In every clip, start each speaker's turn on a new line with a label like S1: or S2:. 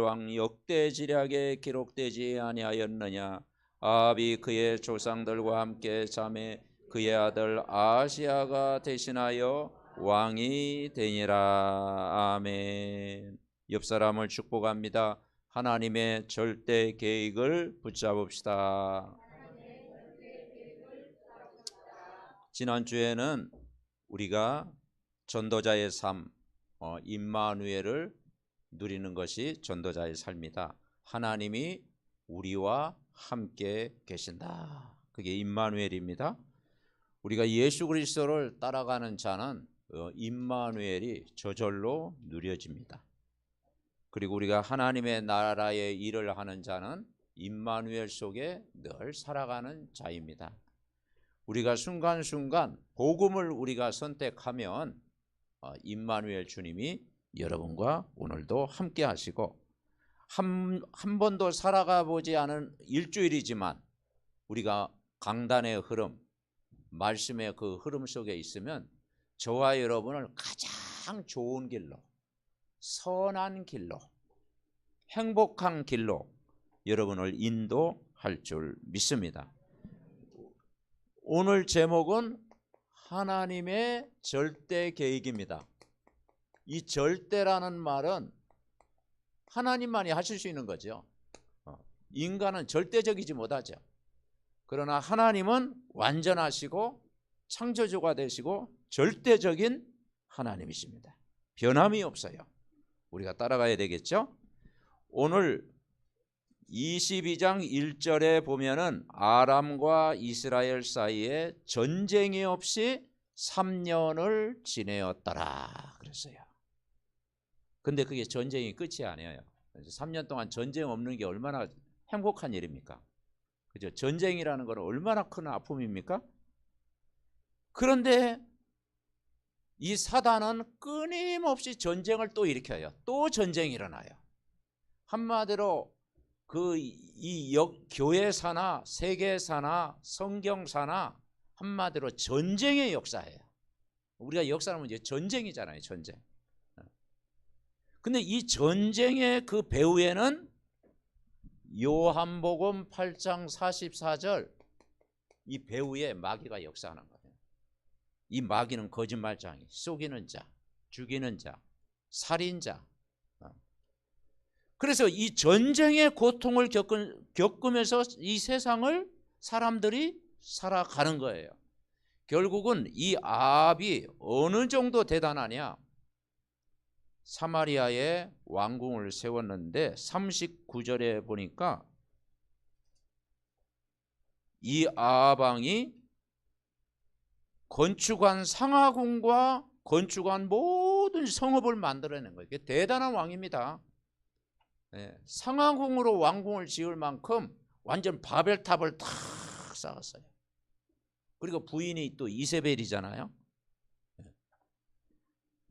S1: 왕 역대지략에 기록되지 아니하였느냐. 아합이 그의 조상들과 함께 잠에 그의 아들 아하시야가 대신하여 왕이 되니라. 아멘. 옆 사람을 축복합니다. 하나님의 절대 계획을 붙잡읍시다. 지난주에는 우리가 전도자의 삶, 임마누엘을 누리는 것이 전도자의 삶이다. 하나님이 우리와 함께 계신다. 그게 임마누엘입니다. 우리가 예수 그리스도를 따라가는 자는 임마누엘이 저절로 누려집니다. 그리고 우리가 하나님의 나라의 일을 하는 자는 임마누엘 속에 늘 살아가는 자입니다. 우리가 순간순간 복음을 우리가 선택하면 임마누엘 주님이 여러분과 오늘도 함께 하시고 한 번도 살아가 보지 않은 일주일이지만 우리가 강단의 흐름, 말씀의 그 흐름 속에 있으면 저와 여러분을 가장 좋은 길로, 선한 길로, 행복한 길로 여러분을 인도할 줄 믿습니다. 오늘 제목은 하나님의 절대 계획입니다. 이 절대라는 말은 하나님만이 하실 수 있는 거죠. 인간은 절대적이지 못하죠. 그러나 하나님은 완전하시고 창조주가 되시고 절대적인 하나님이십니다. 변함이 없어요. 우리가 따라가야 되겠죠? 오늘 22장 1절에 보면은 아람과 이스라엘 사이에 전쟁이 없이 3년을 지내었더라 그랬어요. 근데 그게 전쟁이 끝이 아니에요. 3년 동안 전쟁 없는 게 얼마나 행복한 일입니까? 그죠? 전쟁이라는 건 얼마나 큰 아픔입니까? 그런데 이 사단은 끊임없이 전쟁을 또 일으켜요. 또 전쟁이 일어나요. 한마디로 교회사나 세계사나 성경사나 한마디로 전쟁의 역사예요. 우리가 역사하면 이제 전쟁이잖아요. 전쟁. 근데 이 전쟁의 그 배후에는 요한복음 8장 44절 이 배후에 마귀가 역사하는 거예요. 이 마귀는 거짓말장이, 속이는 자, 죽이는 자, 살인자. 그래서 이 전쟁의 고통을 겪으면서 이 세상을 사람들이 살아가는 거예요. 결국은 이 아합이 어느 정도 대단하냐. 사마리아에 왕궁을 세웠는데 39절에 보니까 이 아합 왕이 건축한 상하궁과 건축한 모든 성읍을 만들어낸 거예요. 대단한 왕입니다. 상하궁으로 왕궁을 지을 만큼 완전 바벨탑을 탁 쌓았어요. 그리고 부인이 또 이세벨이잖아요.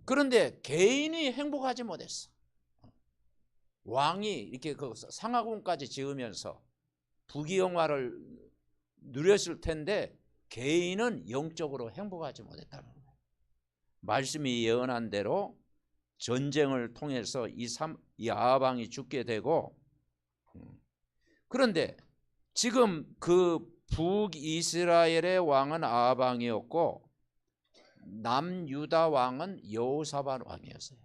S1: 그런데 개인이 행복하지 못했어. 왕이 이렇게 그 상하궁까지 지으면서 부귀영화를 누렸을 텐데 개인은 영적으로 행복하지 못했다는 거예요. 말씀이 예언한 대로 전쟁을 통해서 이 아합 왕이 죽게 되고, 그런데 지금 그 북이스라엘의 왕은 아합 왕이었고 남유다 왕은 여호사밧 왕이었어요.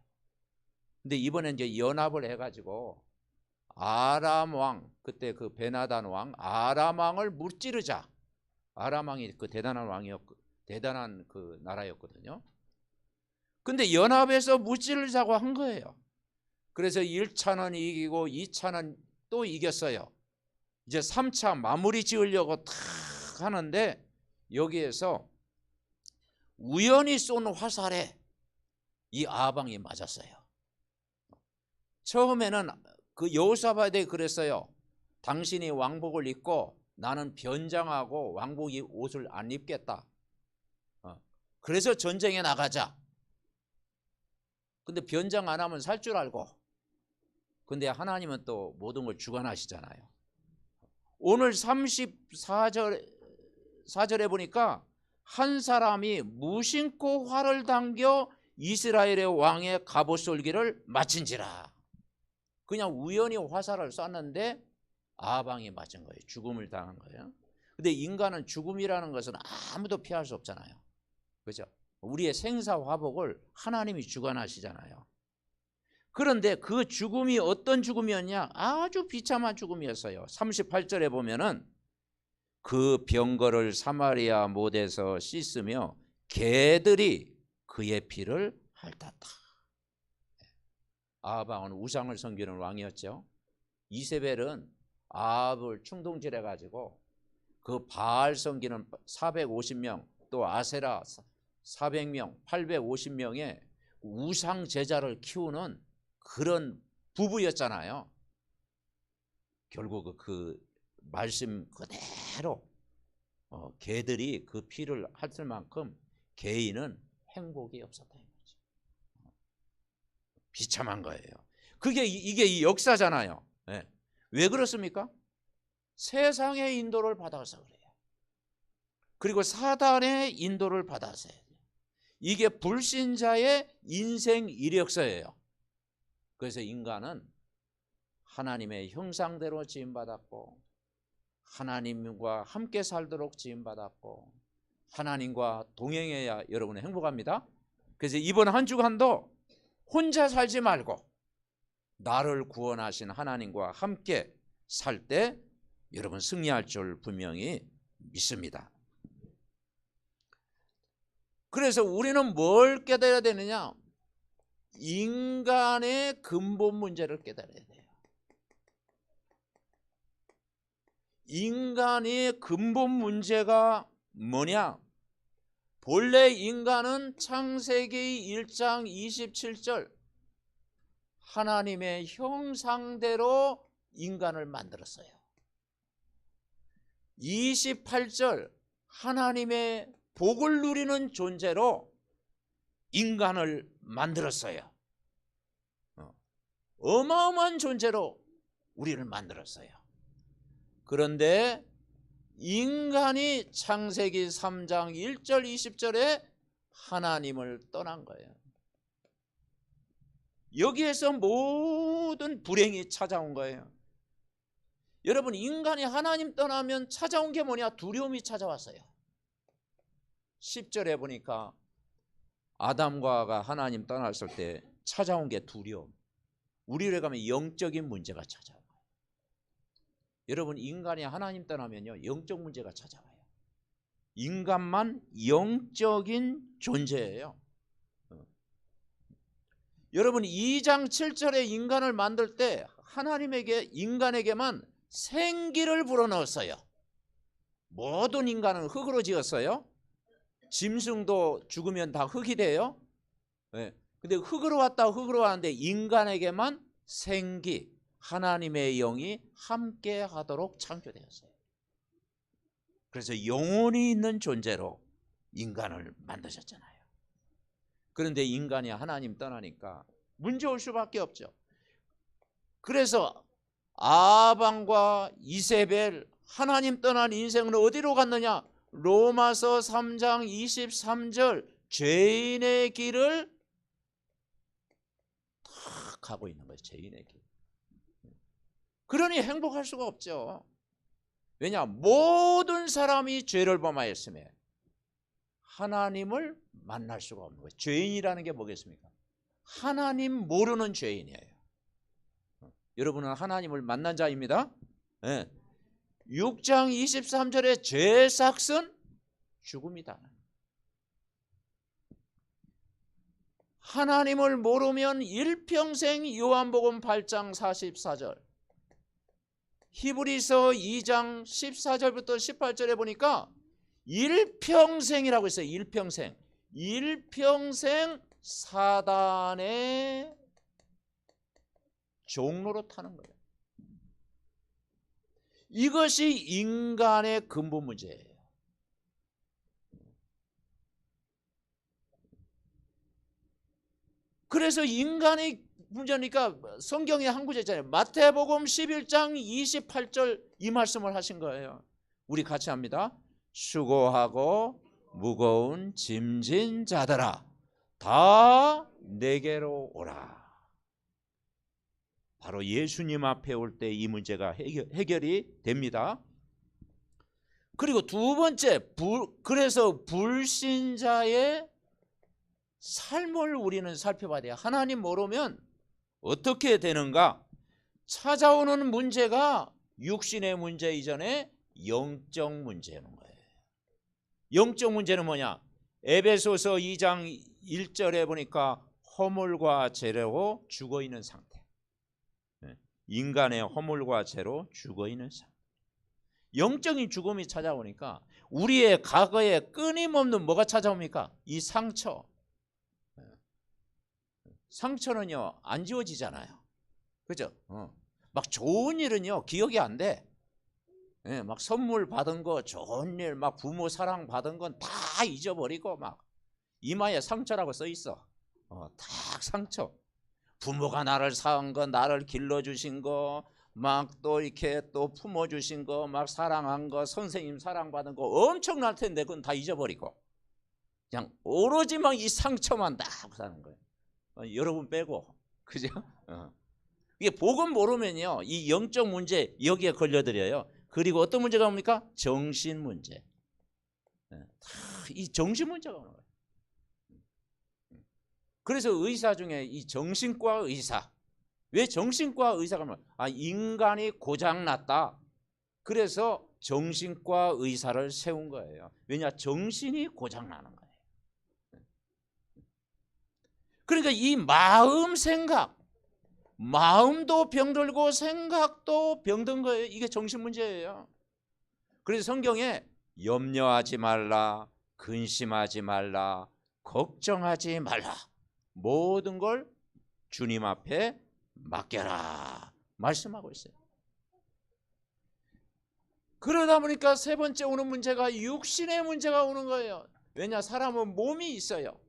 S1: 근데 이번에 이제 연합을 해가지고 아람 왕, 그때 그 베나단 왕, 아람 왕을 무찌르자. 아람 왕이 그 대단한 왕이었고 대단한 그 나라였거든요. 근데 연합해서 무찌르자고 한 거예요. 그래서 1차는 이기고 2차는 또 이겼어요. 이제 3차 마무리 지으려고 탁 하는데 여기에서 우연히 쏜 화살에 이 아합 왕이 맞았어요. 처음에는 그 여호사밧이 그랬어요. 당신이 왕복을 입고 나는 변장하고 왕복 옷을 안 입겠다. 그래서 전쟁에 나가자. 근데 변장 안 하면 살 줄 알고. 근데 하나님은 또 모든 걸 주관하시잖아요. 오늘 34절에 보니까 한 사람이 무심코 활을 당겨 이스라엘의 왕의 갑옷 솔기를 마친지라. 그냥 우연히 화살을 쐈는데 아방이 맞은 거예요. 죽음을 당한 거예요. 근데 인간은 죽음이라는 것은 아무도 피할 수 없잖아요. 그죠? 우리의 생사화복을 하나님이 주관하시잖아요. 그런데 그 죽음이 어떤 죽음이었냐? 아주 비참한 죽음이었어요. 38절에 보면은 그 병거를 사마리아 못에서 씻으며 개들이 그의 피를 핥았다. 아합왕은 우상을 섬기는 왕이었죠. 이세벨은 아합을 충동질해가지고 그 바알 섬기는 450명 또 아세라 400명 850명의 우상 제자를 키우는 그런 부부였잖아요. 결국 그 말씀 그대로 개들이 그 피를 핥을 만큼 개인은 행복이 없었다는 거죠. 비참한 거예요. 이게 이 역사잖아요. 네. 왜 그렇습니까? 세상의 인도를 받아서 그래요. 그리고 사단의 인도를 받아서 해요. 이게 불신자의 인생 이력서예요. 그래서 인간은 하나님의 형상대로 지음받았고 하나님과 함께 살도록 지음받았고 하나님과 동행해야 여러분은 행복합니다. 그래서 이번 한 주간도 혼자 살지 말고 나를 구원하신 하나님과 함께 살 때 여러분 승리할 줄 분명히 믿습니다. 그래서 우리는 뭘 깨달아야 되느냐? 인간의 근본 문제를 깨달아야 돼요. 인간의 근본 문제가 뭐냐? 본래 인간은 창세기 1장 27절 하나님의 형상대로 인간을 만들었어요. 28절 하나님의 복을 누리는 존재로 인간을 만들었어요. 어마어마한 존재로 우리를 만들었어요. 그런데 인간이 창세기 3장 1절 20절에 하나님을 떠난 거예요. 여기에서 모든 불행이 찾아온 거예요. 여러분 인간이 하나님 떠나면 찾아온 게 뭐냐? 두려움이 찾아왔어요. 10절에 보니까 아담과 하와가 하나님 떠났을 때 찾아온 게 두려움. 우리를 가면 영적인 문제가 찾아와요. 여러분 인간이 하나님 떠나면요 영적 문제가 찾아와요. 인간만 영적인 존재예요. 여러분 2장 7절에 인간을 만들 때 하나님에게 인간에게만 생기를 불어넣었어요. 모든 인간은 흙으로 지었어요. 짐승도 죽으면 다 흙이 돼요. 네. 근데 흙으로 왔다 흙으로 왔는데 인간에게만 생기 하나님의 영이 함께 하도록 창조되었어요. 그래서 영혼이 있는 존재로 인간을 만드셨잖아요. 그런데 인간이 하나님 떠나니까 문제 올 수밖에 없죠. 그래서 아방과 이세벨 하나님 떠난 인생은 어디로 갔느냐? 로마서 3장 23절 죄인의 길을 탁 가고 있는 거예요. 죄인의 길. 그러니 행복할 수가 없죠. 왜냐? 모든 사람이 죄를 범하였으며 하나님을 만날 수가 없는 거예요. 죄인이라는 게 뭐겠습니까? 하나님 모르는 죄인이에요. 여러분은 하나님을 만난 자입니다. 네. 6장 23절에 죄의 삭은 죽음이다. 하나님을 모르면 일평생 요한복음 8장 44절 히브리서 2장 14절부터 18절에 보니까 일평생이라고 있어요. 일평생. 일평생 사단의 종로로 타는 거예요. 이것이 인간의 근본 문제예요. 그래서 인간의 문제니까 성경에 한 구절 있잖아요. 마태복음 11장 28절 이 말씀을 하신 거예요. 우리 같이 합니다. 수고하고 무거운 짐진 자들아 다 내게로 오라. 바로 예수님 앞에 올 때 이 문제가 해결이 됩니다. 그리고 두 번째, 그래서 불신자의 삶을 우리는 살펴봐야 돼요. 하나님 모르면 어떻게 되는가? 찾아오는 문제가 육신의 문제 이전에 영적 문제는 거예요. 영적 문제는 뭐냐? 에베소서 2장 1절에 보니까 허물과 죄로 죽어있는 상태. 인간의 허물과 죄로 죽어있는 상태. 영적인 죽음이 찾아오니까 우리의 과거에 끊임없는 뭐가 찾아옵니까? 이 상처. 상처는요 안 지워지잖아요. 그죠? 막 좋은 일은요 기억이 안 돼. 막 선물 받은 거, 좋은 일, 막 부모 사랑 받은 건 다 잊어버리고 막 이마에 상처라고 써 있어. 다 상처. 부모가 나를 낳은 거, 나를 길러주신 거, 막 또 이렇게 또 품어주신 거, 막 사랑한 거, 선생님 사랑받은 거 엄청날 텐데 그건 다 잊어버리고 그냥 오로지 막 이 상처만 딱 사는 거예요. 여러분 빼고. 그죠? 이게 복음 모르면요 이 영적 문제 여기에 걸려들어요. 그리고 어떤 문제가 옵니까? 정신 문제. 이 정신 문제가 오는 거예요. 그래서 의사 중에 이 정신과 의사, 왜 정신과 의사가 뭐 인간이 고장났다. 그래서 정신과 의사를 세운 거예요. 왜냐? 정신이 고장나는 거예요. 그러니까 이 마음 생각, 마음도 병들고 생각도 병든 거예요. 이게 정신 문제예요. 그래서 성경에 염려하지 말라, 근심하지 말라, 걱정하지 말라, 모든 걸 주님 앞에 맡겨라 말씀하고 있어요. 그러다 보니까 세 번째 오는 문제가 육신의 문제가 오는 거예요. 왜냐? 사람은 몸이 있어요.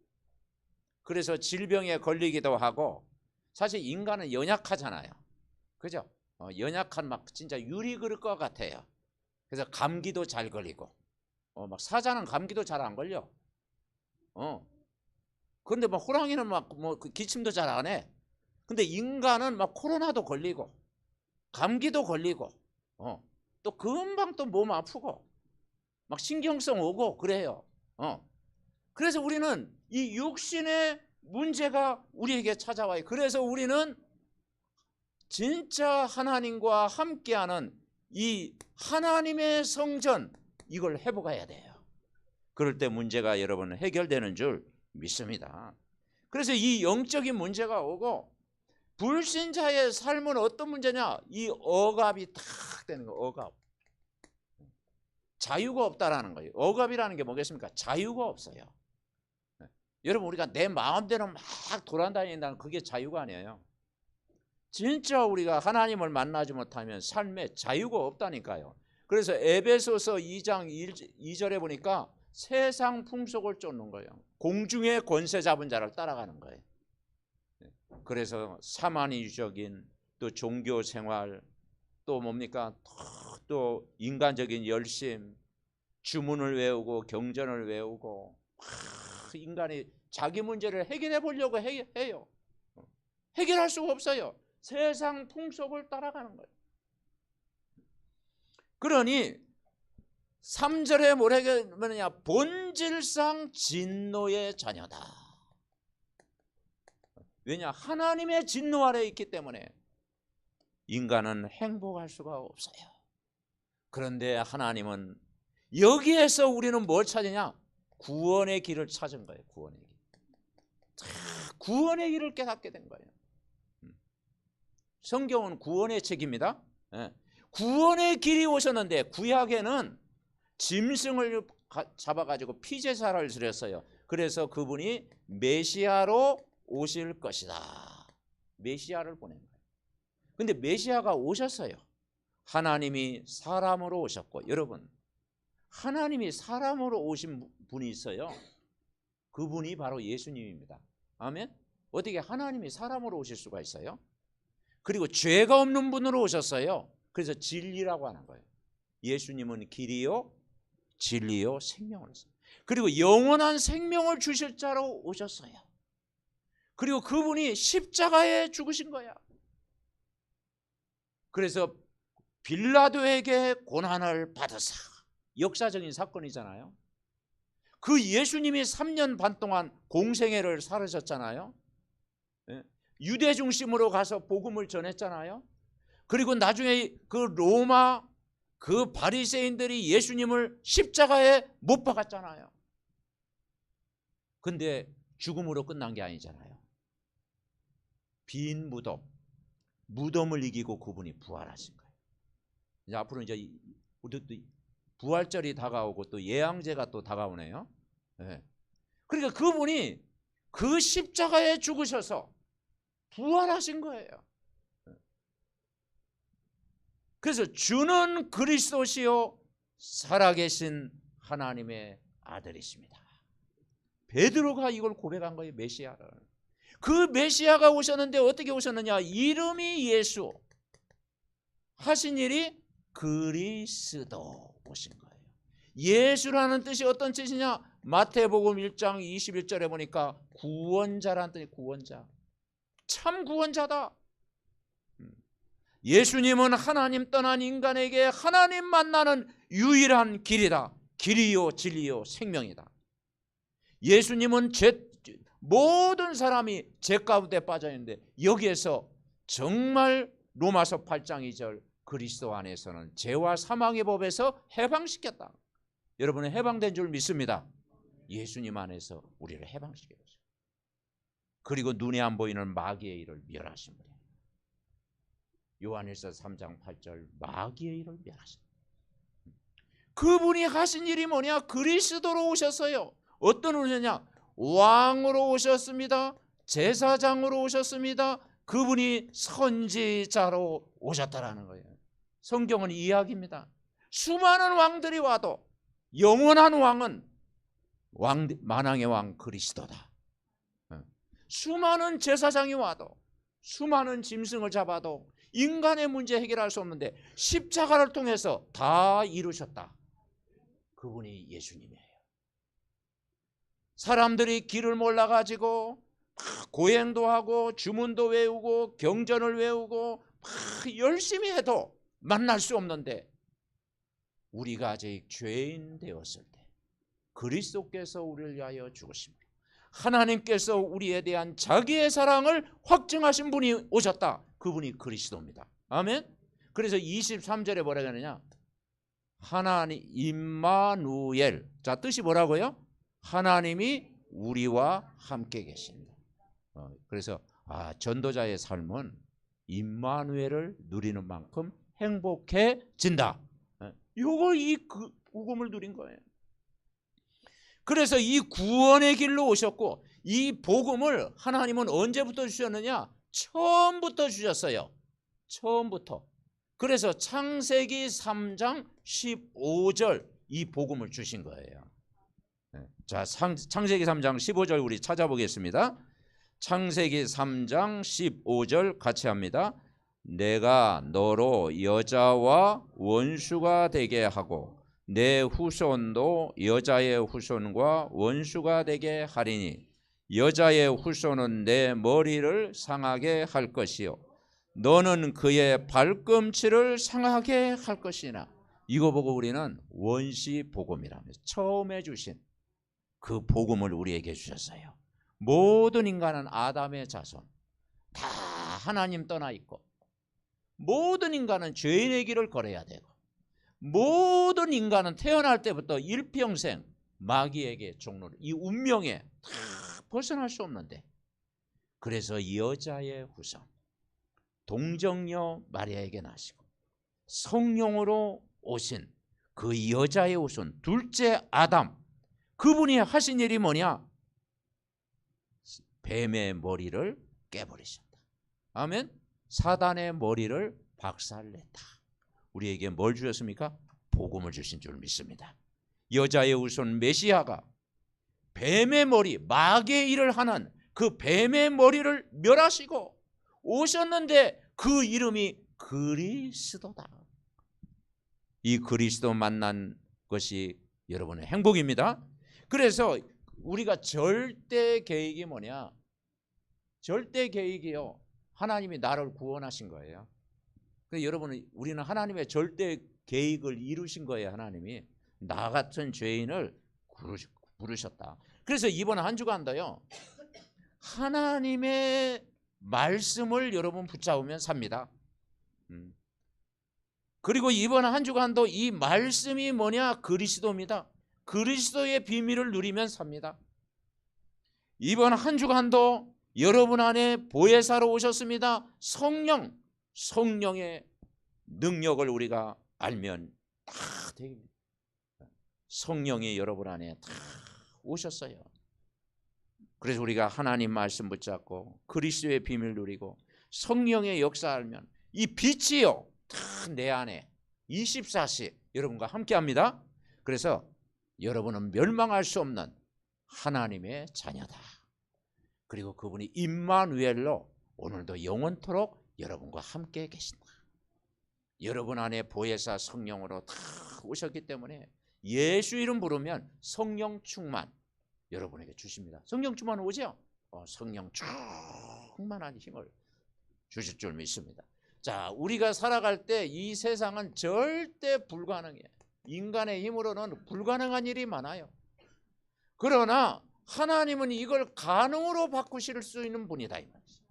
S1: 그래서 질병에 걸리기도 하고, 사실 인간은 연약하잖아요. 그죠? 연약한 막 진짜 유리 그릇 것 같아요. 그래서 감기도 잘 걸리고, 막 사자는 감기도 잘 안 걸려. 그런데 막 호랑이는 막 뭐 기침도 잘 안 해. 근데 인간은 막 코로나도 걸리고, 감기도 걸리고, 또 금방 또 몸 아프고, 막 신경성 오고 그래요. 그래서 우리는 이 육신의 문제가 우리에게 찾아와요. 그래서 우리는 진짜 하나님과 함께하는 이 하나님의 성전, 이걸 회복해야 돼요. 그럴 때 문제가 여러분 해결되는 줄 믿습니다. 그래서 이 영적인 문제가 오고, 불신자의 삶은 어떤 문제냐? 이 억압이 탁 되는 거예요. 억압. 자유가 없다라는 거예요. 억압이라는 게 뭐겠습니까? 자유가 없어요. 여러분, 우리가 내 마음대로 막 돌아다닌다는 그게 자유가 아니에요. 진짜 우리가 하나님을 만나지 못하면 삶에 자유가 없다니까요. 그래서 에베소서 2장 2절에 보니까 세상 풍속을 쫓는 거예요. 공중의 권세 잡은 자를 따라가는 거예요. 그래서 사마니적인 또 종교 생활, 또 뭡니까? 또 인간적인 열심, 주문을 외우고 경전을 외우고, 인간이 자기 문제를 해결해 보려고 해요. 해결할 수가 없어요. 세상 풍속을 따라가는 거예요. 그러니 3절에 뭐냐? 본질상 진노의 자녀다. 왜냐? 하나님의 진노 아래에 있기 때문에 인간은 행복할 수가 없어요. 그런데 하나님은 여기에서 우리는 뭘 찾으냐? 구원의 길을 찾은 거예요. 구원의 길. 구원의 길을 깨닫게 된 거예요. 성경은 구원의 책입니다. 구원의 길이 오셨는데, 구약에는 짐승을 잡아가지고 피제사를 드렸어요. 그래서 그분이 메시아로 오실 것이다. 메시아를 보낸 거예요. 근데 메시아가 오셨어요. 하나님이 사람으로 오셨고, 여러분, 하나님이 사람으로 오신 분이 있어요. 그분이 바로 예수님입니다. 아멘. 어떻게 하나님이 사람으로 오실 수가 있어요? 그리고 죄가 없는 분으로 오셨어요. 그래서 진리라고 하는 거예요. 예수님은 길이요 진리요 생명을 했어요. 그리고 영원한 생명을 주실 자로 오셨어요. 그리고 그분이 십자가에 죽으신 거야. 그래서 빌라도에게 고난을 받으사, 역사적인 사건이잖아요. 그 예수님이 3년 반 동안 공생애를 살으셨잖아요. 유대 중심으로 가서 복음을 전했잖아요. 그리고 나중에 그 로마 그 바리새인들이 예수님을 십자가에 못 박았잖아요. 근데 죽음으로 끝난 게 아니잖아요. 빈 무덤을 이기고 그분이 부활하신 거예요. 이제 앞으로 이제 우리도 부활절이 다가오고 또 예양제가 또 다가오네요. 네. 그러니까 그분이 그 십자가에 죽으셔서 부활하신 거예요. 그래서 주는 그리스도시요 살아계신 하나님의 아들이십니다. 베드로가 이걸 고백한 거예요. 메시아를. 그 메시아가 오셨는데 어떻게 오셨느냐? 이름이 예수, 하신 일이 그리스도 오신 거예요. 예수라는 뜻이 어떤 뜻이냐? 마태복음 1장 21절에 보니까 구원자라는 뜻이, 구원자, 참 구원자다. 예수님은 하나님 떠난 인간에게 하나님 만나는 유일한 길이다. 길이요 진리요 생명이다. 예수님은 모든 사람이 죄 가운데 빠져 있는데 여기에서 정말 로마서 8장 2절 그리스도 안에서는 죄와 사망의 법에서 해방시켰다. 여러분은 해방된 줄 믿습니다. 예수님 안에서 우리를 해방시켰어요. 그리고 눈에 안 보이는 마귀의 일을 멸하신 분이에요. 요한일서 3장 8절 마귀의 일을 멸하신 그분이 하신 일이 뭐냐? 그리스도로 오셨어요. 어떤 오셨냐? 왕으로 오셨습니다. 제사장으로 오셨습니다. 그분이 선지자로 오셨다라는 거예요. 성경은 이야기입니다. 수많은 왕들이 와도 영원한 왕은 만왕의 왕 그리스도다. 수많은 제사장이 와도 수많은 짐승을 잡아도 인간의 문제 해결할 수 없는데 십자가를 통해서 다 이루셨다. 그분이 예수님이에요. 사람들이 길을 몰라가지고 고행도 하고 주문도 외우고 경전을 외우고 열심히 해도 만날 수 없는데 우리가 아직 죄인 되었을 때 그리스도께서 우리를 위하여 죽으심으로 하나님께서 우리에 대한 자기의 사랑을 확증하신 분이 오셨다. 그분이 그리스도입니다. 아멘. 그래서 23절에 뭐라고 하느냐? 하나님 임마누엘. 자, 뜻이 뭐라고요? 하나님이 우리와 함께 계신다. 그래서 전도자의 삶은 임마누엘을 누리는 만큼 행복해진다. 이거 이 복음을 누린 거예요. 그래서 이 구원의 길로 오셨고 이 복음을 하나님은 언제부터 주셨느냐? 처음부터 주셨어요. 처음부터. 그래서 창세기 3장 15절 이 복음을 주신 거예요. 자, 창세기 3장 15절 우리 찾아보겠습니다. 창세기 3장 15절 같이 합니다. 내가 너로 여자와 원수가 되게 하고 내 후손도 여자의 후손과 원수가 되게 하리니 여자의 후손은 내 머리를 상하게 할 것이요 너는 그의 발꿈치를 상하게 할 것이나. 이거 보고 우리는 원시 복음이라면서 처음에 주신 그 복음을 우리에게 주셨어요. 모든 인간은 아담의 자손, 다 하나님 떠나 있고 모든 인간은 죄인의 길을 걸어야 되고 모든 인간은 태어날 때부터 일평생 마귀에게 종로를 이 운명에 다 벗어날 수 없는데 그래서 여자의 후손 동정녀 마리아에게 나시고 성령으로 오신 그 여자의 후손 둘째 아담 그분이 하신 일이 뭐냐? 뱀의 머리를 깨버리셨다. 아멘. 사단의 머리를 박살냈다. 우리에게 뭘 주셨습니까? 복음을 주신 줄 믿습니다. 여자의 후손 메시아가 뱀의 머리, 마귀의 일을 하는 그 뱀의 머리를 멸하시고 오셨는데 그 이름이 그리스도다. 이 그리스도 만난 것이 여러분의 행복입니다. 그래서 우리가 절대 계획이 뭐냐? 절대 계획이요. 하나님이 나를 구원하신 거예요. 그래서 여러분은 우리는 하나님의 절대 계획을 이루신 거예요. 하나님이 나 같은 죄인을 부르셨다. 그래서 이번 한 주간도요, 하나님의 말씀을 여러분 붙잡으면 삽니다. 그리고 이번 한 주간도 이 말씀이 뭐냐? 그리스도입니다. 그리스도의 비밀을 누리면 삽니다. 이번 한 주간도 여러분 안에 보혜사로 오셨습니다. 성령의 능력을 우리가 알면 다 됩니다. 성령이 여러분 안에 다 오셨어요. 그래서 우리가 하나님 말씀 붙잡고 그리스도의 비밀 누리고 성령의 역사 알면 이 빛이요 다 내 안에 24시 여러분과 함께합니다. 그래서 여러분은 멸망할 수 없는 하나님의 자녀다. 그리고 그분이 임마누엘로 오늘도 영원토록 여러분과 함께 계신다. 여러분 안에 보혜사 성령으로 다 오셨기 때문에 예수 이름 부르면 성령 충만 여러분에게 주십니다. 성령 충만 오죠? 성령 충만한 힘을 주실 줄 믿습니다. 자, 우리가 살아갈 때 이 세상은 절대 불가능해요. 인간의 힘으로는 불가능한 일이 많아요. 그러나 하나님은 이걸 가능으로 바꾸실 수 있는 분이다 이 말이죠.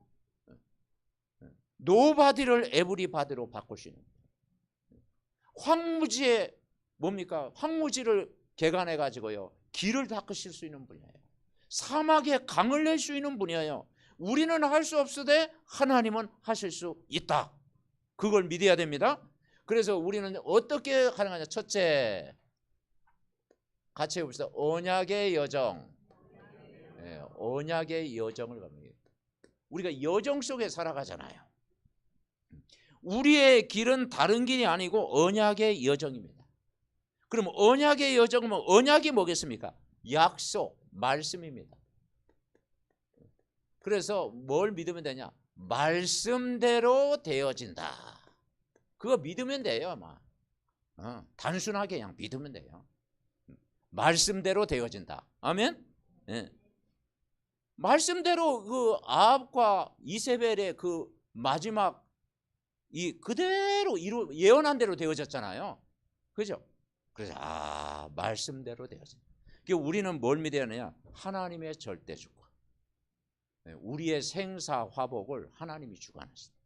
S1: 노바디를 에브리바디로 바꾸시는 분이에요. 황무지에 뭡니까? 황무지를 개간해 가지고요 길을 닦으실 수 있는 분이에요. 사막에 강을 낼 수 있는 분이에요. 우리는 할 수 없으되 하나님은 하실 수 있다. 그걸 믿어야 됩니다. 그래서 우리는 어떻게 가능하냐? 첫째, 같이 해봅시다. 언약의 여정. 네, 언약의 여정을 갑니다. 우리가 여정 속에 살아가잖아요. 우리의 길은 다른 길이 아니고 언약의 여정입니다. 그럼 언약의 여정은 언약이 뭐겠습니까? 약속, 말씀입니다. 그래서 뭘 믿으면 되냐? 말씀대로 되어진다. 그거 믿으면 돼요. 아마 단순하게 그냥 믿으면 돼요. 말씀대로 되어진다. 아멘. 네. 말씀대로 그 아합과 이세벨의 그 마지막 이 그대로 예언한 대로 되어졌잖아요. 그죠? 그래서 말씀대로 되어진다. 우리는 뭘 믿어야 하느냐? 하나님의 절대 주권. 우리의 생사 화복을 하나님이 주관하신다.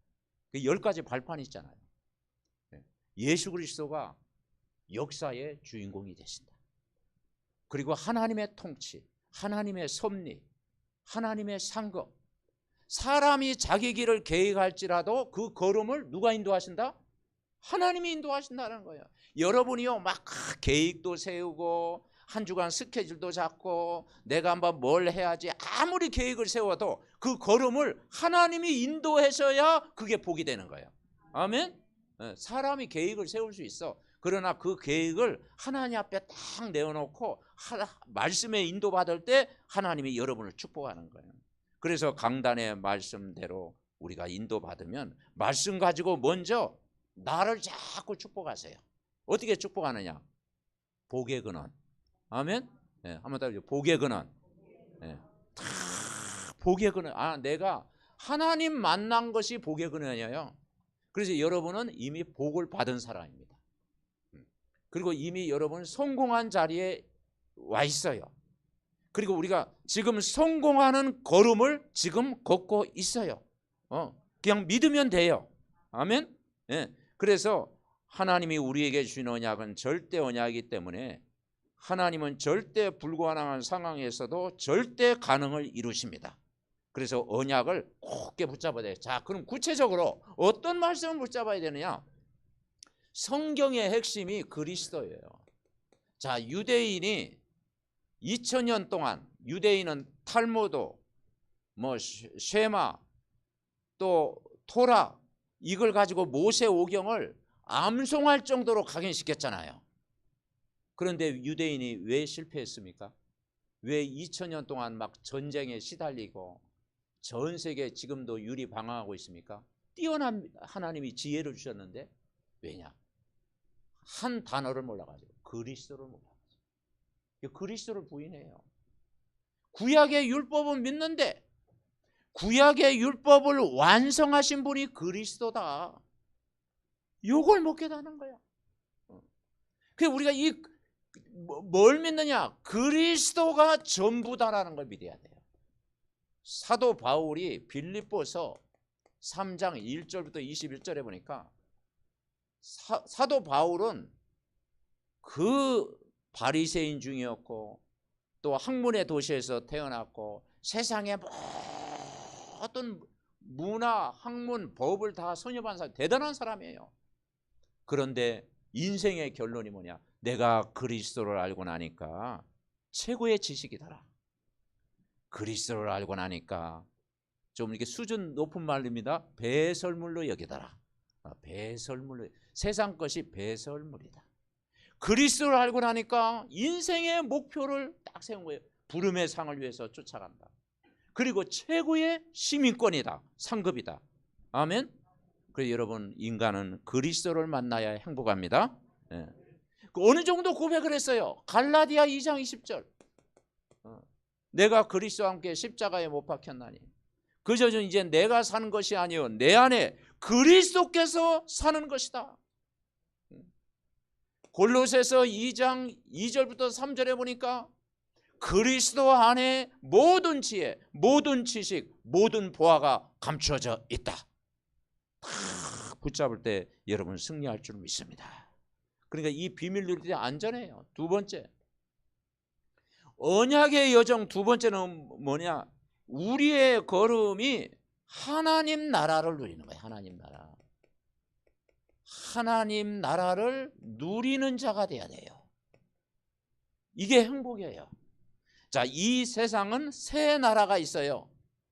S1: 10가지 발판이 있잖아요. 예수 그리스도가 역사의 주인공이 되신다. 그리고 하나님의 통치, 하나님의 섭리, 하나님의 상급. 사람이 자기 길을 계획할지라도 그 걸음을 누가 인도하신다? 하나님이 인도하신다는 거예요. 여러분이요 막 계획도 세우고 한 주간 스케줄도 잡고 내가 한번 뭘 해야지 아무리 계획을 세워도 그 걸음을 하나님이 인도하셔야 그게 복이 되는 거예요. 아멘. 사람이 계획을 세울 수 있어. 그러나 그 계획을 하나님 앞에 딱 내어놓고 말씀에 인도받을 때 하나님이 여러분을 축복하는 거예요. 그래서 강단의 말씀대로 우리가 인도받으면 말씀 가지고 먼저 나를 자꾸 축복하세요. 어떻게 축복하느냐? 복의 근원. 아멘. 한번 더 복의 근원. 복의 근원. 내가 하나님 만난 것이 복의 근원이에요. 그래서 여러분은 이미 복을 받은 사람입니다. 그리고 이미 여러분은 성공한 자리에 와 있어요. 그리고 우리가 지금 성공하는 걸음을 지금 걷고 있어요. 그냥 믿으면 돼요. 아멘. 그래서 하나님이 우리에게 주신 언약은 절대 언약이기 때문에 하나님은 절대 불가능한 상황에서도 절대 가능을 이루십니다. 그래서 언약을 굳게 붙잡아야 돼요. 자, 그럼 구체적으로 어떤 말씀을 붙잡아야 되느냐? 성경의 핵심이 그리스도예요. 자, 유대인이 2000년 동안 유대인은 탈무드, 쉐마, 또 토라 이걸 가지고 모세 오경을 암송할 정도로 각인시켰잖아요. 그런데 유대인이 왜 실패했습니까? 왜 2000년 동안 막 전쟁에 시달리고 전 세계 지금도 유리방황하고 있습니까? 뛰어난 하나님이 지혜를 주셨는데 왜냐? 한 단어를 몰라가지고 그리스도를 몰라가지고 그리스도를 부인해요. 구약의 율법은 믿는데 구약의 율법을 완성하신 분이 그리스도다. 욕을 먹게 되는 거야. 그래서 우리가 뭘 믿느냐? 그리스도가 전부다라는 걸 믿어야 돼요. 사도 바울이 빌립보서 3장 1절부터 21절에 보니까 사도 바울은 그 바리새인 중이었고 또 학문의 도시에서 태어났고 세상의 모든 문화, 학문, 법을 다 선협한 사람, 대단한 사람이에요. 그런데 인생의 결론이 뭐냐? 내가 그리스도를 알고 나니까 최고의 지식이더라. 그리스도를 알고 나니까 좀 이렇게 수준 높은 말입니다. 배설물로 여기더라. 배설물로, 세상 것이 배설물이다. 그리스도를 알고 나니까 인생의 목표를 딱 세운 거예요. 부름의 상을 위해서 쫓아간다. 그리고 최고의 시민권이다. 상급이다. 아멘. 그래서 여러분, 인간은 그리스도를 만나야 행복합니다. 예. 어느 정도 고백을 했어요. 갈라디아 2장 20절. 내가 그리스도와 함께 십자가에 못 박혔나니 그저 이제 내가 사는 것이 아니요 내 안에 그리스도께서 사는 것이다. 골로새서 2장 2절부터 3절에 보니까 그리스도 안에 모든 지혜, 모든 지식, 모든 보화가 감추어져 있다. 다 붙잡을 때 여러분 승리할 줄 믿습니다. 그러니까 이 비밀 누릴 때 안전해요. 두 번째, 언약의 여정 두 번째는 뭐냐? 우리의 걸음이 하나님 나라를 누리는 거예요. 하나님 나라. 하나님 나라를 누리는 자가 돼야 돼요. 이게 행복이에요. 자, 이 세상은 세 나라가 있어요.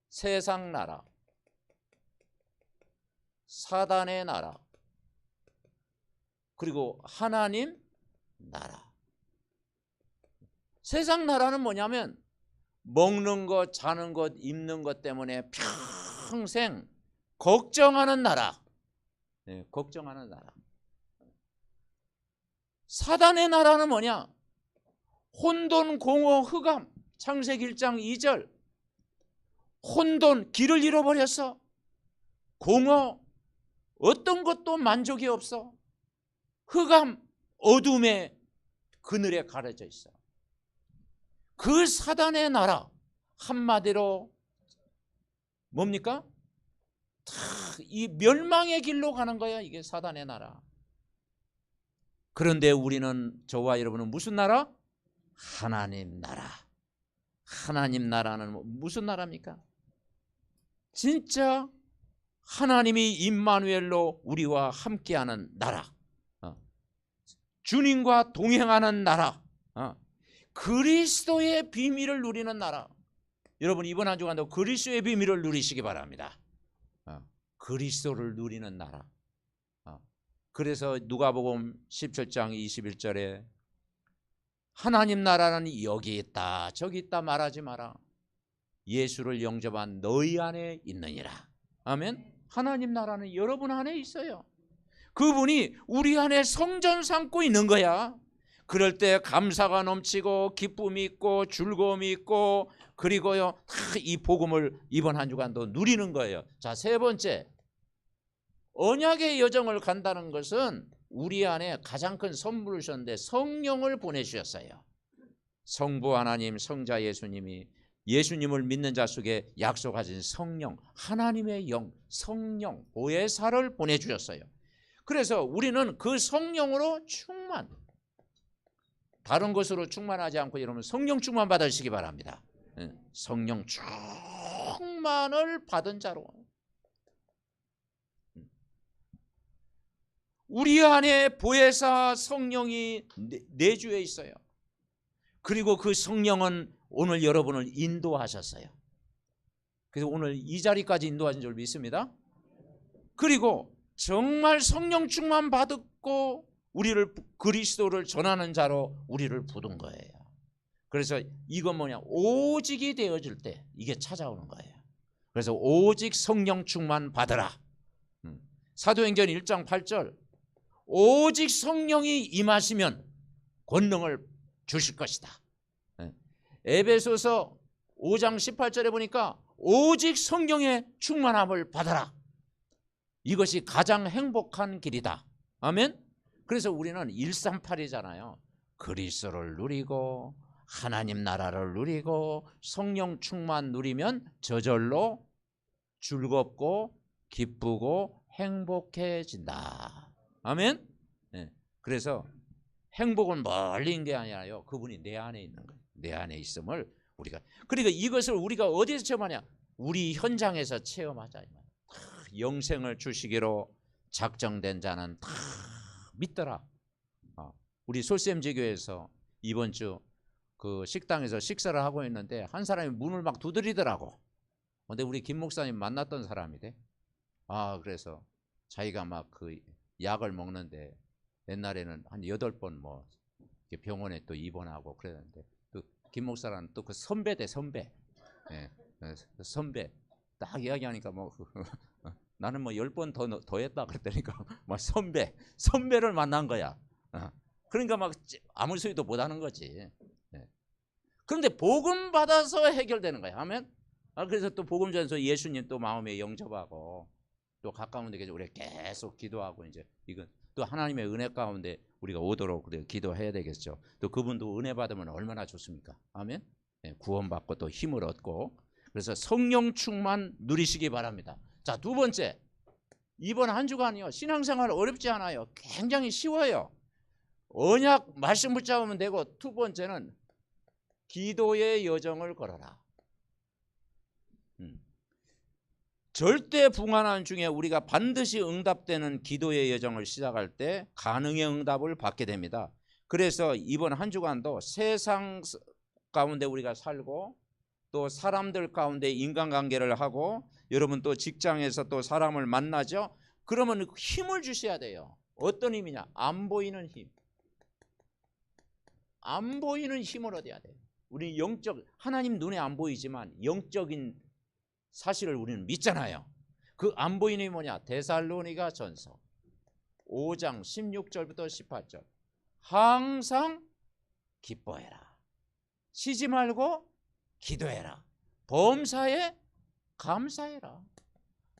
S1: 세상 나라, 사단의 나라, 그리고 하나님 나라. 세상 나라는 뭐냐면 먹는 것, 자는 것, 입는 것 때문에 평생 걱정하는 나라. 네, 걱정하는 나라. 사단의 나라는 뭐냐? 혼돈, 공허, 흑암. 창세기 1장 2절. 혼돈, 길을 잃어버렸어. 공허, 어떤 것도 만족이 없어. 흑암, 어둠의 그늘에 가려져 있어. 그 사단의 나라, 한마디로 뭡니까? 이 멸망의 길로 가는 거야. 이게 사단의 나라. 그런데 우리는, 저와 여러분은 무슨 나라? 하나님 나라. 하나님 나라는 무슨 나라입니까? 진짜 하나님이 임마누엘로 우리와 함께하는 나라, 주님과 동행하는 나라, 그리스도의 비밀을 누리는 나라. 여러분, 이번 한 주간도 그리스도의 비밀을 누리시기 바랍니다. 그리스도를 누리는 나라. 그래서 누가복음 17장 21절에 하나님 나라는 여기 있다 저기 있다 말하지 마라. 예수를 영접한 너희 안에 있느니라. 아멘. 하나님 나라는 여러분 안에 있어요. 그분이 우리 안에 성전 삼고 있는 거야. 그럴 때 감사가 넘치고 기쁨이 있고 즐거움이 있고, 그리고요 이 복음을 이번 한 주간도 누리는 거예요. 자, 세 번째, 언약의 여정을 간다는 것은 우리 안에 가장 큰 선물을 주셨는데 성령을 보내주셨어요. 성부 하나님, 성자 예수님이 예수님을 믿는 자 속에 약속하신 성령, 하나님의 영, 성령, 보혜사를 보내주셨어요. 그래서 우리는 그 성령으로 충만, 다른 것으로 충만하지 않고 여러분 성령 충만 받으시기 바랍니다. 성령 충만을 받은 자로 우리 안에 보혜사 성령이 내주해 있어요. 그리고 그 성령은 오늘 여러분을 인도하셨어요. 그래서 오늘 이 자리까지 인도하신 줄 믿습니다. 그리고 정말 성령 충만 받았고 우리를 그리스도를 전하는 자로 우리를 부른 거예요. 그래서 이건 뭐냐? 오직이 되어질 때 이게 찾아오는 거예요. 그래서 오직 성령 충만 받으라. 사도행전 1장 8절, 오직 성령이 임하시면 권능을 주실 것이다. 에베소서 5장 18절에 보니까 오직 성령의 충만함을 받아라. 이것이 가장 행복한 길이다. 아멘. 그래서 우리는 138이잖아요. 그리스도를 누리고 하나님 나라를 누리고 성령 충만 누리면 저절로 즐겁고 기쁘고 행복해진다. 아멘. 네. 그래서 행복은 멀리 있는 게 아니라요, 그분이 내 안에 있는 거예요. 내 안에 있음을 우리가, 그러니까 이것을 우리가 어디서 체험하냐? 우리 현장에서 체험하자. 영생을 주시기로 작정된 자는 다 믿더라. 우리 솔샘지교에서 이번 주 그 식당에서 식사를 하고 있는데 한 사람이 문을 막 두드리더라고. 근데 우리 김 목사님 만났던 사람이래. 그래서 자기가 막 그 약을 먹는데 옛날에는 한 8번 뭐 병원에 또 입원하고 그랬는데, 또 김 목사라는 또 그 선배대 선배. 예, 선배 딱 이야기하니까 뭐 나는 뭐 10번 더 했다 그랬다니까 막 선배를 만난 거야. 그러니까 막 아무 소리도 못 하는 거지. 그런데 복음 받아서 해결되는 거야. 아멘. 그래서 또 복음 전서 예수님 또 마음에 영접하고 또 가까운 데 우리가 계속 기도하고, 이제 이건 또 하나님의 은혜 가운데 우리가 오도록 기도해야 되겠죠. 또 그분도 은혜 받으면 얼마나 좋습니까? 아멘. 구원받고 또 힘을 얻고, 그래서 성령 충만 누리시기 바랍니다. 자, 두 번째, 이번 한 주간이요, 신앙생활 어렵지 않아요. 굉장히 쉬워요. 언약 말씀 붙잡으면 되고, 두 번째는 기도의 여정을 걸어라. 절대 불가능 중에 우리가 반드시 응답되는 기도의 여정을 시작할 때 가능의 응답을 받게 됩니다. 그래서 이번 한 주간도 세상 가운데 우리가 살고, 또 사람들 가운데 인간관계를 하고, 여러분 또 직장에서 또 사람을 만나죠. 그러면 힘을 주셔야 돼요. 어떤 힘이냐? 안 보이는 힘. 안 보이는 힘을 얻어야 돼요. 우리 영적, 하나님 눈에 안 보이지만 영적인 사실을 우리는 믿잖아요. 그 안 보이는 힘이 뭐냐? 데살로니가 전서 5장 16절부터 18절. 항상 기뻐해라. 쉬지 말고 기도해라. 범사에 감사해라.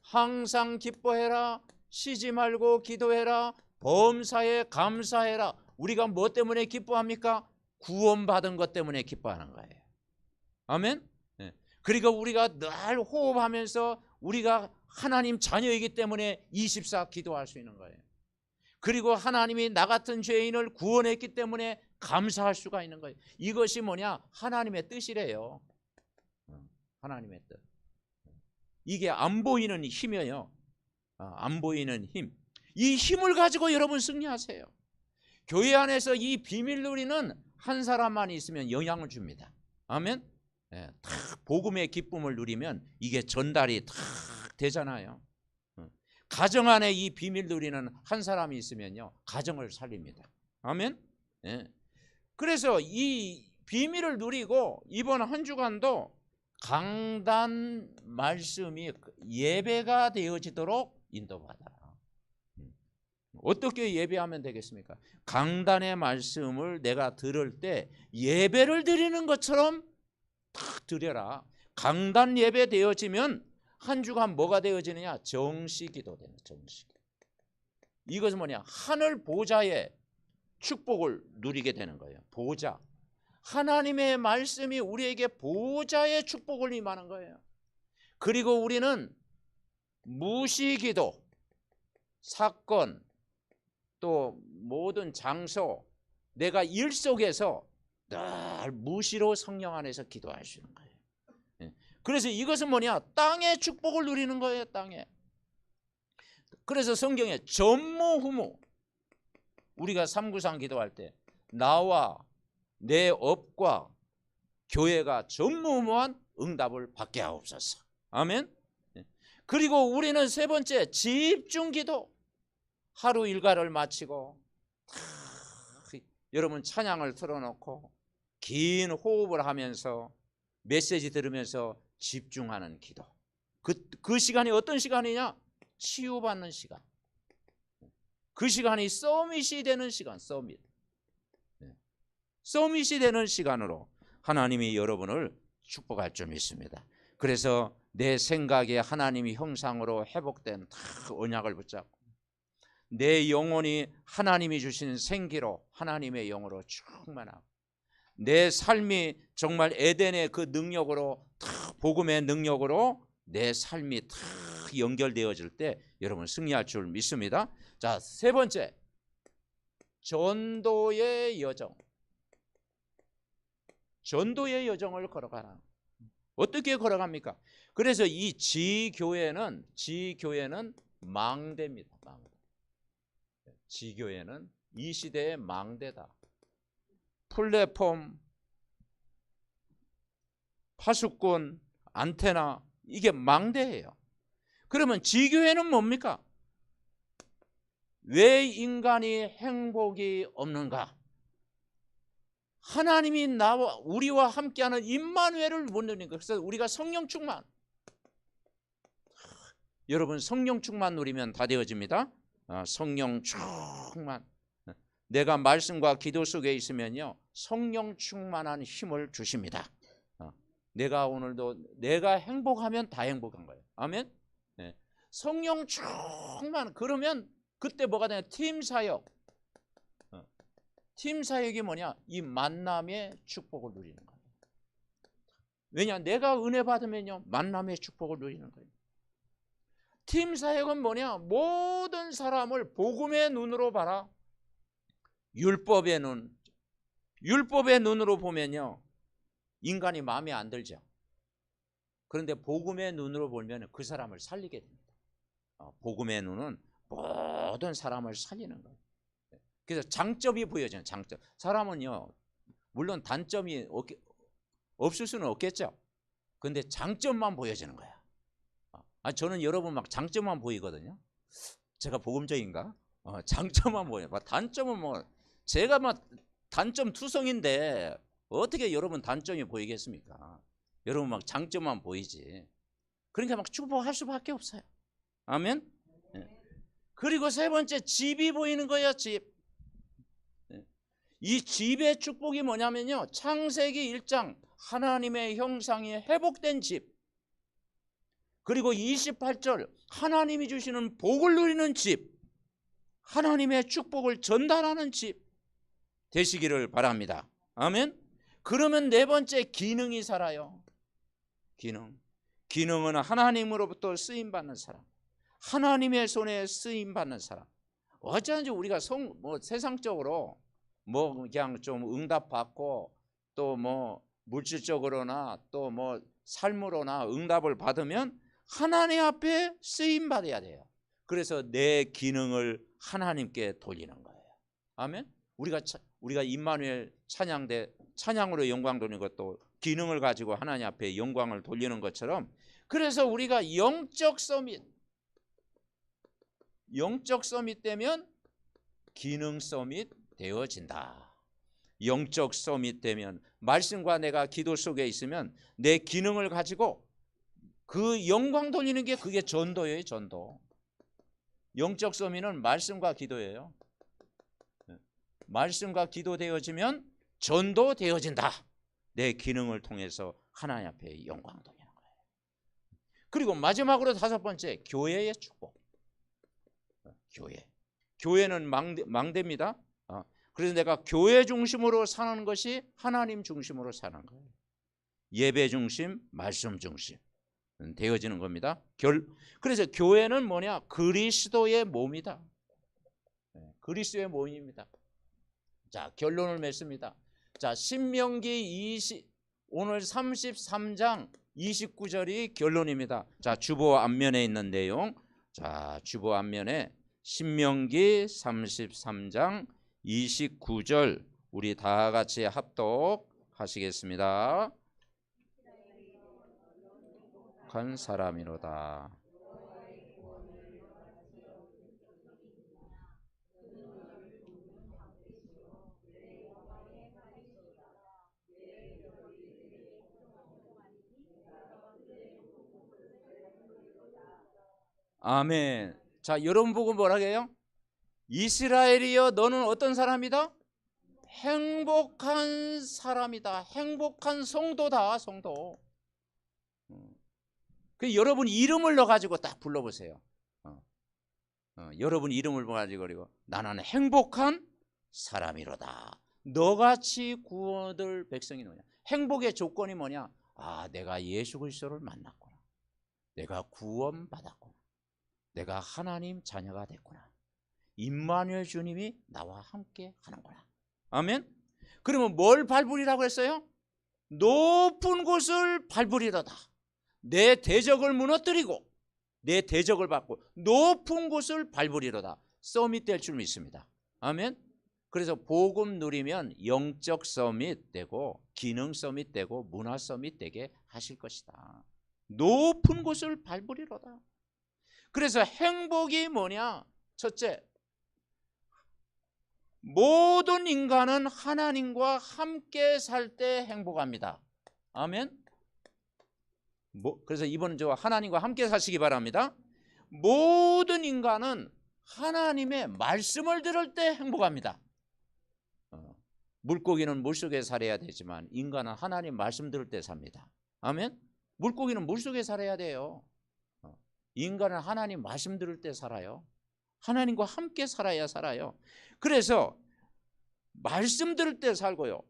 S1: 항상 기뻐해라. 쉬지 말고 기도해라. 범사에 감사해라. 우리가 뭐 때문에 기뻐합니까? 구원받은 것 때문에 기뻐하는 거예요. 아멘. 그러니까 우리가 늘 호흡하면서 우리가 하나님 자녀이기 때문에 24 기도할 수 있는 거예요. 그리고 하나님이 나 같은 죄인을 구원했기 때문에 감사할 수가 있는 거예요. 이것이 뭐냐? 하나님의 뜻이래요. 하나님의 뜻. 이게 안 보이는 힘이에요. 안 보이는 힘. 이 힘을 가지고 여러분 승리하세요. 교회 안에서 이 비밀 누리는 한 사람만 있으면 영향을 줍니다. 아멘. 탁 복음의 기쁨을 누리면 이게 전달이 탁 되잖아요. 가정 안에 이 비밀 누리는 한 사람이 있으면요, 가정을 살립니다. 아멘. 그래서 이 비밀을 누리고 이번 한 주간도 강단 말씀이 예배가 되어지도록 인도받아라. 어떻게 예배하면 되겠습니까? 강단의 말씀을 내가 들을 때 예배를 드리는 것처럼 탁 드려라. 강단 예배 되어지면 한 주간 뭐가 되어지느냐? 정시기도 되는, 정시기도. 이것은 뭐냐? 하늘 보좌의 축복을 누리게 되는 거예요. 보좌. 하나님의 말씀이 우리에게 보좌의 축복을 임하는 거예요. 그리고 우리는 무시기도, 사건, 또 모든 장소, 내가 일 속에서 늘 무시로 성령 안에서 기도할 수 있는 거예요. 그래서 이것은 뭐냐? 땅의 축복을 누리는 거예요. 땅에. 그래서 성경에 전무후무, 우리가 삼구상 기도할 때 나와 내 업과 교회가 전무후무한 응답을 받게 하옵소서. 아멘. 그리고 우리는 세 번째, 집중기도. 하루 일과를 마치고 여러분 찬양을 틀어놓고 긴 호흡을 하면서 메시지 들으면서 집중하는 기도. 그 시간이 어떤 시간이냐? 치유받는 시간. 그 시간이 서밋이 되는 시간. 서밋이 되는 시간으로 하나님이 여러분을 축복할 줄 믿습니다. 그래서 내 생각에 하나님이 형상으로 회복된 언약을 붙잡고 내 영혼이 하나님이 주신 생기로 하나님의 영으로 충만하고 내 삶이 정말 에덴의 그 능력으로 탁 복음의 능력으로 내 삶이 탁 연결되어질 때 여러분 승리할 줄 믿습니다. 자, 세 번째, 전도의 여정. 전도의 여정을 걸어가라. 어떻게 걸어갑니까? 그래서 이 지교회는 망대입니다. 망대. 지교회는 이 시대의 망대다. 플랫폼, 파수꾼, 안테나, 이게 망대예요. 그러면 지교회는 뭡니까? 왜 인간이 행복이 없는가? 하나님이 나와 우리와 함께하는 임마누엘을 못 누리는 거예요. 그래서 우리가 성령 충만, 여러분 성령 충만 누리면 다 되어집니다. 성령 충만. 내가 말씀과 기도 속에 있으면요 성령 충만한 힘을 주십니다. 내가 오늘도 내가 행복하면 다 행복한 거예요. 아멘. 네. 성령 충만. 그러면 그때 뭐가 되냐? 팀 사역. 팀 사역이 뭐냐? 이 만남의 축복을 누리는 거예요. 왜냐? 내가 은혜 받으면요 만남의 축복을 누리는 거예요. 팀 사역은 뭐냐? 모든 사람을 복음의 눈으로 봐라. 율법의 눈으로 보면요 인간이 마음에 안 들죠. 그런데 복음의 눈으로 보면 그 사람을 살리게 됩니다. 복음의 눈은 모든 사람을 살리는 거예요. 그래서 장점이 보여져요. 장점. 사람은요 물론 단점이 없을 수는 없겠죠. 그런데 장점만 보여지는 거야. 저는 여러분 막 장점만 보이거든요. 제가 복음적인가? 장점만 보여요. 단점은 뭐 제가 막 단점 투성인데 어떻게 여러분 단점이 보이겠습니까? 여러분 막 장점만 보이지. 그러니까 막 축복할 수밖에 없어요. 아멘. 네. 그리고 세 번째, 집이 보이는 거예요. 집. 네. 이 집의 축복이 뭐냐면요 창세기 1장 하나님의 형상이 회복된 집, 그리고 28절 하나님이 주시는 복을 누리는 집, 하나님의 축복을 전달하는 집 되시기를 바랍니다. 아멘. 그러면 네 번째, 기능이 살아요. 기능은 하나님으로부터 쓰임받는 사람, 하나님의 손에 쓰임받는 사람. 어쩐지 우리가 세상적으로 그냥 좀 응답받고 또 물질적으로나 또 삶으로나 응답을 받으면 하나님 앞에 쓰임받아야 돼요. 그래서 내 기능을 하나님께 돌리는 거예요. 아멘. 우리가 임마누엘 찬양으로 영광 돌리는 것도 기능을 가지고 하나님 앞에 영광을 돌리는 것처럼, 그래서 우리가 영적 서밋 되면 기능 서밋 되어진다. 영적 서밋 되면 말씀과 내가 기도 속에 있으면 내 기능을 가지고 그 영광 돌리는 게 그게 전도예요. 전도. 영적 서밋은 말씀과 기도예요. 말씀과 기도 되어지면 전도 되어진다. 내 기능을 통해서 하나님 앞에 영광 돌리는 거예요. 그리고 마지막으로 다섯 번째, 교회의 축복. 교회는 망대입니다. 그래서 내가 교회 중심으로 사는 것이 하나님 중심으로 사는 거예요. 예배 중심, 말씀 중심 되어지는 겁니다. 그래서 교회는 뭐냐? 그리스도의 몸이다. 그리스도의 몸입니다. 자, 결론을 맺습니다. 자, 신명기 오늘 33장 29절이 결론입니다. 자, 주보 앞면에 있는 내용. 자, 주보 앞면에 신명기 33장 29절 우리 다 같이 합독하시겠습니다. 한 사람이로다. 아멘. 자, 여러분 보고 뭐라 해요? 이스라엘이여 너는 어떤 사람이다? 행복한 사람이다. 행복한 성도다. 성도. 그 여러분 이름을 넣어가지고 딱 불러보세요. 여러분 이름을 가지고 그리고 나는 행복한 사람이로다. 너같이 구원 얻을 백성이 뭐냐? 행복의 조건이 뭐냐? 아, 내가 예수 그리스도를 만났구나. 내가 구원받았구나. 내가 하나님 자녀가 됐구나. 임마누엘 주님이 나와 함께 하는구나. 아멘. 그러면 뭘 밟으리라고 했어요? 높은 곳을 밟으리로다. 내 대적을 무너뜨리고 내 대적을 받고 높은 곳을 밟으리로다. 서밋 될 줄 믿습니다. 아멘. 그래서 복음 누리면 영적 서밋 되고 기능 서밋 되고 문화 서밋 되게 하실 것이다. 높은 곳을 밟으리로다. 그래서 행복이 뭐냐? 첫째, 모든 인간은 하나님과 함께 살 때 행복합니다. 아멘. 그래서 이번은 저 하나님과 함께 사시기 바랍니다. 모든 인간은 하나님의 말씀을 들을 때 행복합니다. 물고기는 물속에 살아야 되지만 인간은 하나님 말씀 들을 때 삽니다. 아멘. 물고기는 물속에 살아야 돼요. 인간은 하나님 말씀 들을 때 살아요. 하나님과 함께 살아야 살아요. 그래서 말씀 들을 때 살고요.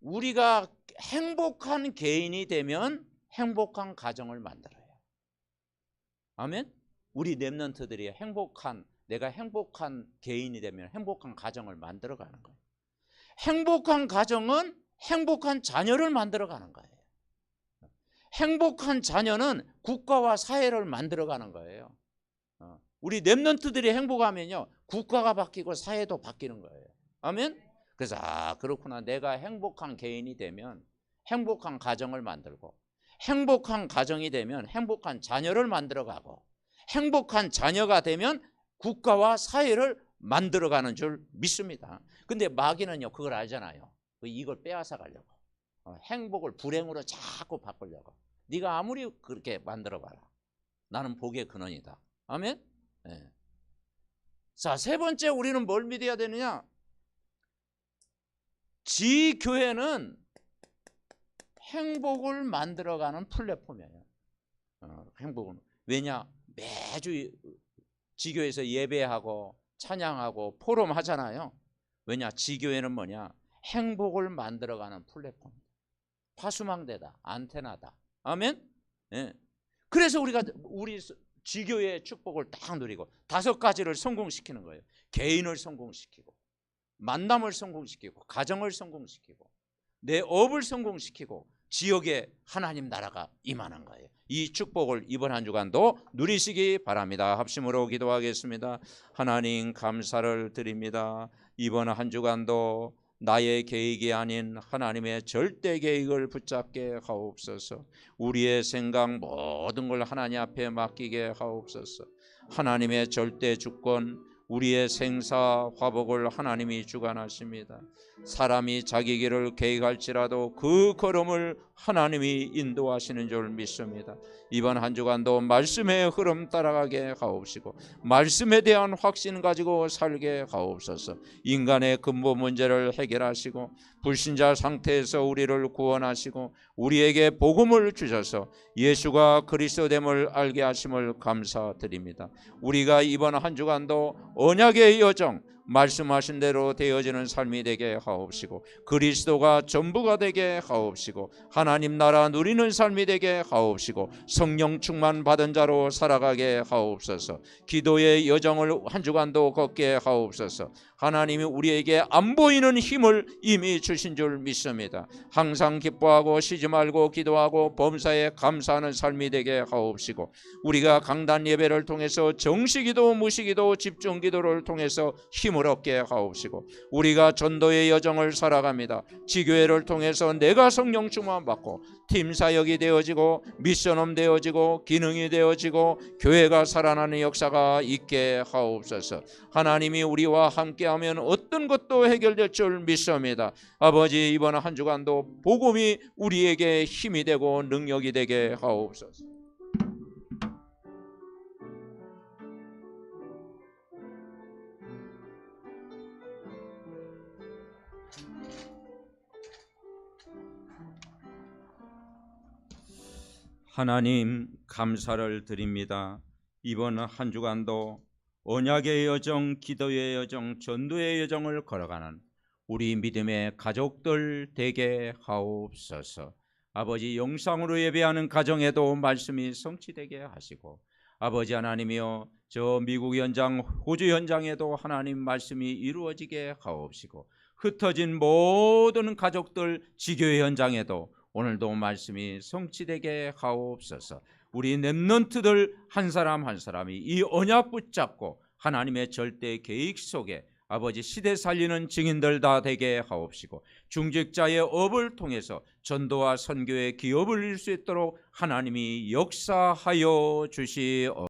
S1: 우리가 행복한 개인이 되면 행복한 가정을 만들어요. 아멘. 우리 렘넌트들이 내가 행복한 개인이 되면 행복한 가정을 만들어가는 거예요. 행복한 가정은 행복한 자녀를 만들어가는 거예요. 행복한 자녀는 국가와 사회를 만들어가는 거예요. 우리 렘넌트들이 행복하면요, 국가가 바뀌고 사회도 바뀌는 거예요. 아멘. 그래서 그렇구나. 내가 행복한 개인이 되면 행복한 가정을 만들고, 행복한 가정이 되면 행복한 자녀를 만들어가고, 행복한 자녀가 되면 국가와 사회를 만들어가는 줄 믿습니다. 근데 마귀는요, 그걸 알잖아요. 이걸 빼앗아 가려고, 행복을 불행으로 자꾸 바꾸려고. 네가 아무리 그렇게 만들어봐라, 나는 복의 근원이다. 아멘. 네. 자, 세 번째, 우리는 뭘 믿어야 되느냐? 지교회는 행복을 만들어가는 플랫폼이에요. 행복은. 왜냐? 매주 지교회에서 예배하고 찬양하고 포럼 하잖아요. 왜냐? 지교회는 뭐냐? 행복을 만들어가는 플랫폼. 파수망대다, 안테나다. 아멘. 네. 그래서 우리 지교회의 축복을 딱 누리고 5가지를 성공시키는 거예요. 개인을 성공시키고, 만남을 성공시키고, 가정을 성공시키고, 내 업을 성공시키고, 지역에 하나님 나라가 임하는 거예요. 이 축복을 이번 한 주간도 누리시기 바랍니다. 합심으로 기도하겠습니다. 하나님, 감사를 드립니다. 이번 한 주간도 나의 계획이 아닌 하나님의 절대 계획을 붙잡게 하옵소서. 우리의 생각 모든 걸 하나님 앞에 맡기게 하옵소서. 하나님의 절대 주권, 우리의 생사 화복을 하나님이 주관하십니다. 사람이 자기 길을 계획할지라도 그 걸음을 하나님이 인도하시는 줄 믿습니다. 이번 한 주간도 말씀의 흐름 따라가게 하옵시고, 말씀에 대한 확신 가지고 살게 하옵소서. 인간의 근본 문제를 해결하시고, 불신자 상태에서 우리를 구원하시고, 우리에게 복음을 주셔서 예수가 그리스도됨을 알게 하심을 감사드립니다. 우리가 이번 한 주간도 언약의 여정, 말씀하신 대로 되어지는 삶이 되게 하옵시고, 그리스도가 전부가 되게 하옵시고, 하나님 나라 누리는 삶이 되게 하옵시고, 성령 충만 받은 자로 살아가게 하옵소서. 기도의 여정을 한 주간도 걷게 하옵소서. 하나님이 우리에게 안 보이는 힘을 이미 주신 줄 믿습니다. 항상 기뻐하고 쉬지 말고 기도하고 범사에 감사하는 삶이 되게 하옵시고, 우리가 강단 예배를 통해서 정시기도 무시기도 집중기도를 통해서 힘을 얻게 하옵시고, 우리가 전도의 여정을 살아갑니다. 지교회를 통해서 내가 성령 충만 받고 팀 사역이 되어지고 미션홈 되어지고 기능이 되어지고 교회가 살아나는 역사가 있게 하옵소서. 하나님이 우리와 함께하면 어떤 것도 해결될 줄 믿습니다. 아버지, 이번 한 주간도 복음이 우리에게 힘이 되고 능력이 되게 하옵소서. 하나님, 감사를 드립니다. 이번 한 주간도 언약의 여정, 기도의 여정, 전도의 여정을 걸어가는 우리 믿음의 가족들 되게 하옵소서. 아버지, 영상으로 예배하는 가정에도 말씀이 성취되게 하시고, 아버지 하나님이여, 저 미국 현장, 호주 현장에도 하나님 말씀이 이루어지게 하옵시고, 흩어진 모든 가족들 지교회 현장에도 오늘도 말씀이 성취되게 하옵소서. 우리 렘넌트들 한 사람 한 사람이 이 언약 붙잡고 하나님의 절대 계획 속에 아버지 시대 살리는 증인들 다 되게 하옵시고, 중직자의 업을 통해서 전도와 선교의 기업을 이룰 수 있도록 하나님이 역사하여 주시옵소서.